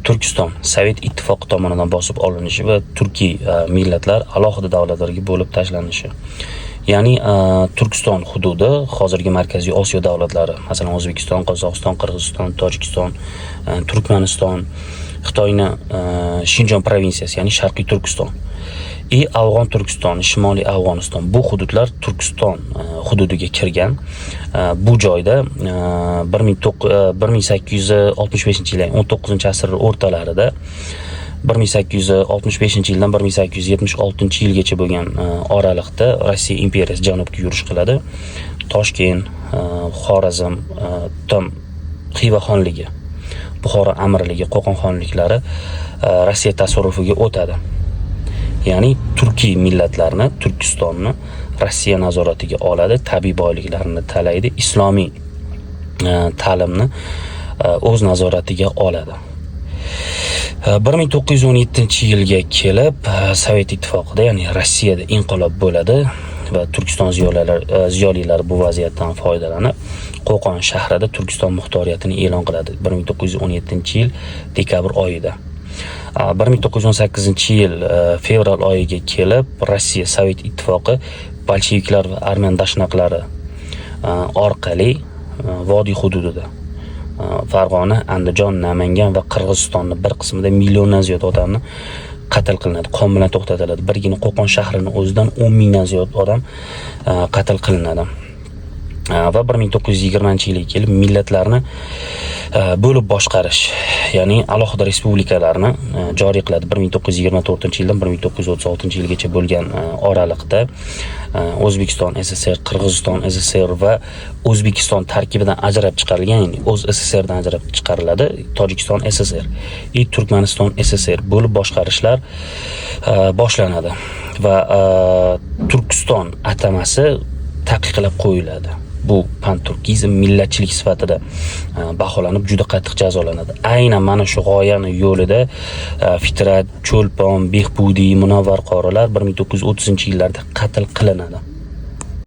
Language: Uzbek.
Turkiston Sovet ittifoqi tomonidan bosib olinishi va turkiy millatlar alohida davlatlarga bo'lib tashlanishi. Ya'ni Turkiston hududi hozirgi Markaziy Osiyo davlatlari, masalan O'zbekiston, Qozog'iston, Qirg'iziston, Tojikiston, Turkmaniston, Xitoyning Shinjon provinsiyasi, ya'ni Sharqiy Turkiston, Afg'on Turkistoni, Shimoliy Afg'oniston, bu hududlar Turkiston hududiga kirgan. Bu joyda 1865-yilning 19-asr o'rtalarida 1865-yildan 1876-yilgacha bo'lgan oralig'da Rossiya imperiyasi janubga yurish qiladi. Toshkent, Xorazm, Xiva xonligi, Buxoro amirligi, Qo'qon xonliklari Rossiya tasarrufiga o'tadi. Ya'ni turkiy millatlarni, Turkistonni Rossiya nazoratiga oladi, tabiiy boyliklarini talaydi, islomiy ta'limni o'z nazoratiga oladi. 1917-yilga kelib Sovet ittifoqida, ya'ni Rossiyada inqilob bo'ladi va Turkiston ziyolilari bu vaziyatdan foydalanib Qo'qon shahrida Turkiston muxtoriyatini e'lon qiladi 1917-yil dekabr oyida. 1918-yil fevral oyiga kelib Rossiya Sovet ittifoqi bolsheviklar va arman dashnaqlari orqali vodiy hududida Farg'ona, Andijon, Namangan va Qirg'izistonning bir qismida milliondan ziyod odamni qatl qilinadi, qon bilan to'xtatiladi. Birgina Qo'qon shahrining o'zidan 10 mingdan ziyod odam qatl qilinadi. Va 1920-yilga kelib millatlarni bo'lib boshqarish, ya'ni alohida respublikalarni joriy qiladi. 1924-yildan 1936-yilgacha bo'lgan oraliqda O'zbekiston SSR, Qirg'iziston SSR va O'zbekiston tarkibidan ajrab chiqarilgan, ya'ni o'z SSRdan ajrab chiqariladi Tojikiston SSR, Turkmaniston SSR bo'lib boshqarishlar boshlanadi va Turkiston atamasi taqiqlab qo'yiladi. Bu panturkizm millatchilik sifatida baholanib juda qattiq jazolanadi. Aynan mana shu g'oyani yo'lida Fitrat, Cho'lpon, Behbudiy, Munavvar qorilar 1930-yillarda qatl qilinadi.